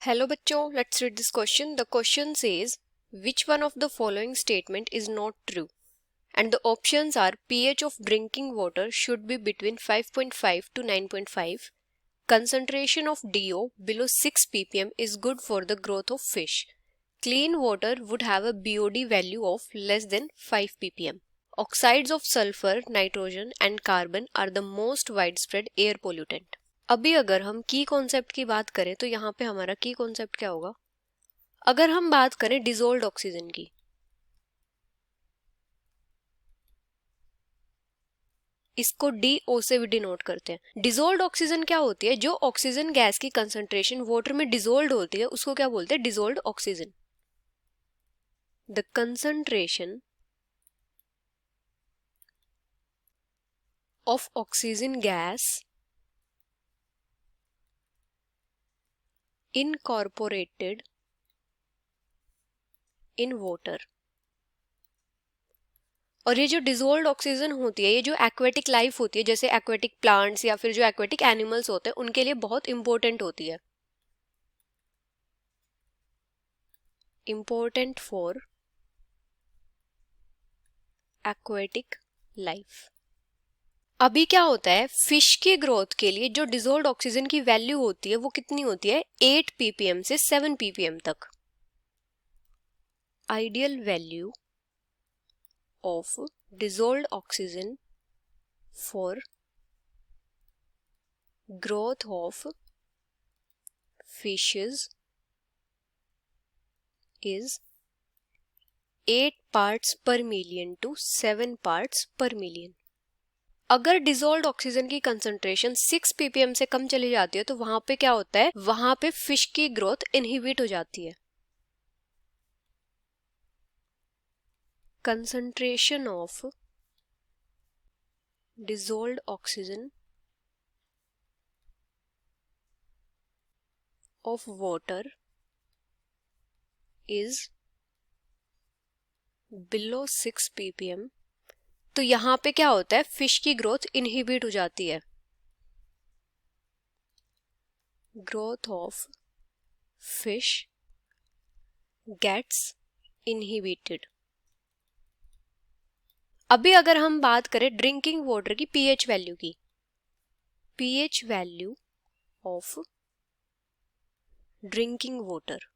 Hello बच्चों, let's read this question. The question says, which one of the following statement is not true? And the options are pH of drinking water should be between 5.5 to 9.5. Concentration of DO below 6 ppm is good for the growth of fish. Clean water would have a BOD value of less than 5 ppm. Oxides of sulfur, nitrogen and carbon are the most widespread air pollutant. अभी अगर हम की concept की बात करें तो यहाँ पे हमारा की कॉन्सेप्ट क्या होगा? अगर हम बात करें डिसोल्व्ड ऑक्सीजन की, इसको DO से भी डिनोट करते हैं। डिसोल्व्ड ऑक्सीजन क्या होती है? जो ऑक्सीजन गैस की कंसंट्रेशन वाटर में डिसोल्व होती है उसको क्या बोलते हैं? Dissolved oxygen. The concentration of oxygen gas incorporated in water. और ये जो डिसोल्व्ड ऑक्सीजन होती है, ये जो एक्वेटिक लाइफ होती है, जैसे एक्वेटिक प्लांट्स या फिर जो एक्वेटिक एनिमल्स होते हैं, उनके लिए बहुत इंपॉर्टेंट होती है। Important for aquatic life. अभी क्या होता है, फिश की ग्रोथ के लिए जो डिसोल्व्ड ऑक्सीजन की वैल्यू होती है वो कितनी होती है? 8 ppm से 7 ppm तक। Ideal value of dissolved oxygen for growth of fishes is 8 parts per million to 7 parts per million। अगर डिसोल्व्ड ऑक्सीजन की कंसंट्रेशन 6 ppm से कम चली जाती है तो वहां पे क्या होता है? वहां पे फिश की ग्रोथ इनहिबिट हो जाती है। Concentration of dissolved oxygen of water is below 6 ppm। तो यहाँ पे क्या होता है? फिश की ग्रोथ इनहिबिट हो जाती है। Growth of fish gets inhibited. अभी अगर हम बात करें ड्रिंकिंग वाटर की पीएच वैल्यू की, pH value of drinking water,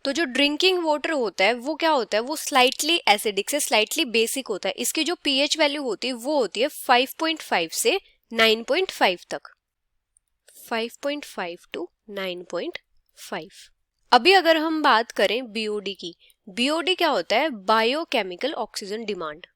तो जो ड्रिंकिंग वाटर होता है वो क्या होता है? वो स्लाइटली एसिडिक से स्लाइटली बेसिक होता है। इसकी जो पीएच वैल्यू होती है वो होती है 5.5 से 9.5 तक। 5.5 टू 9.5। अभी अगर हम बात करें बीओडी की, बीओडी क्या होता है? Biochemical oxygen demand.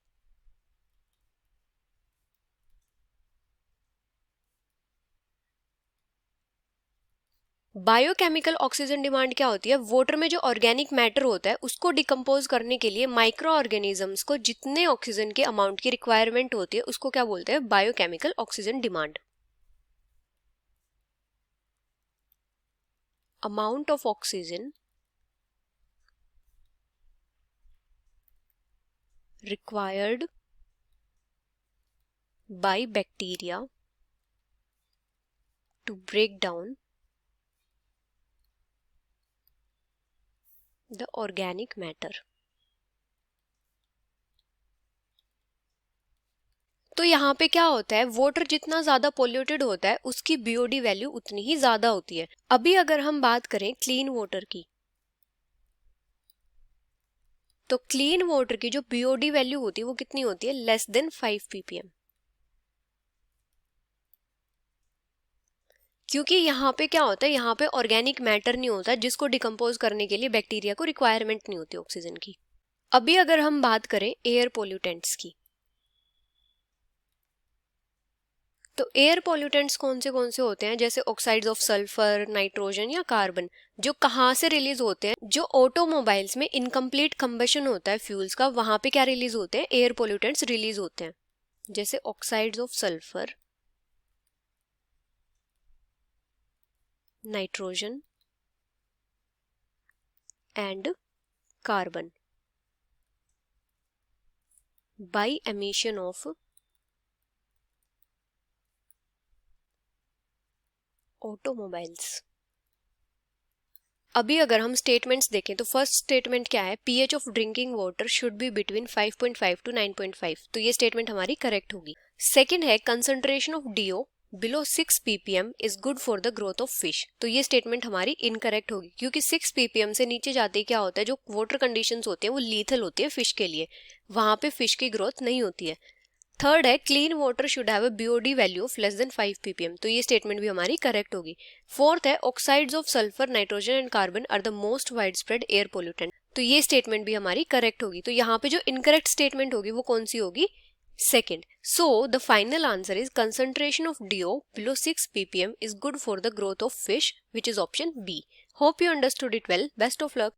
Biochemical oxygen demand क्या होती है? वाटर में जो ऑर्गेनिक मैटर होता है उसको डिकम्पोज करने के लिए माइक्रो ऑर्गेनिजम्स को जितने ऑक्सीजन के अमाउंट की रिक्वायरमेंट होती है उसको क्या बोलते हैं? Biochemical oxygen demand. Amount of oxygen required by bacteria to break down the organic matter। तो यहाँ पे क्या होता है? वाटर जितना ज्यादा पोल्यूटेड होता है उसकी बीओडी वैल्यू उतनी ही ज्यादा होती है। अभी अगर हम बात करें क्लीन वाटर की, तो क्लीन वाटर की जो बीओडी वैल्यू होती है वो कितनी होती है? Less than 5 ppm। क्योंकि यहाँ पे क्या होता है? यहाँ पे ऑर्गेनिक मैटर नहीं होता जिसको डिकम्पोज करने के लिए बैक्टीरिया को रिक्वायरमेंट नहीं होती ऑक्सीजन की। अभी अगर हम बात करें एयर पोल्यूटेंट्स की, तो एयर पोल्यूटेंट्स कौन से होते हैं? जैसे ऑक्साइड्स ऑफ सल्फर, नाइट्रोजन या कार्बन, जो कहाँ से रिलीज होते हैं? जो ऑटोमोबाइल्स में इनकम्प्लीट कंबशन होता है फ्यूल्स का, वहां पे क्या रिलीज होते हैं? एयर पोल्यूटेंट्स रिलीज होते हैं, जैसे oxides of sulphur, nitrogen and carbon bye emission of automobiles. अभी अगर हम स्टेटमेंट्स देखें तो फर्स्ट स्टेटमेंट क्या है, pH of drinking water should be between 5.5 to 9.5, तो ये स्टेटमेंट हमारी करेक्ट होगी। सेकंड है concentration of DO below 6 ppm is good for the growth of fish, तो ये स्टेटमेंट हमारी इनकरेक्ट होगी क्योंकि 6 ppm से नीचे जाते ही क्या होता है, जो वाटर कंडीशंस होती हैं वो लीथल होती है फिश के लिए, वहां पे फिश की ग्रोथ नहीं होती है। थर्ड है clean water should have a BOD value of less than 5 ppm, तो ये स्टेटमेंट भी हमारी करेक्ट होगी। फोर्थ है oxides of sulphur, nitrogen and carbon are the most wide spread air pollutant, तो ये स्टेटमेंट भी हमारी करेक्ट होगी। तो यहाँ पे जो इनकरेक्ट स्टेटमेंट होगी वो कौन सी होगी, second. So the final answer is concentration of DO below 6 ppm is good for the growth of fish, which is option B. Hope you understood it well, best of luck.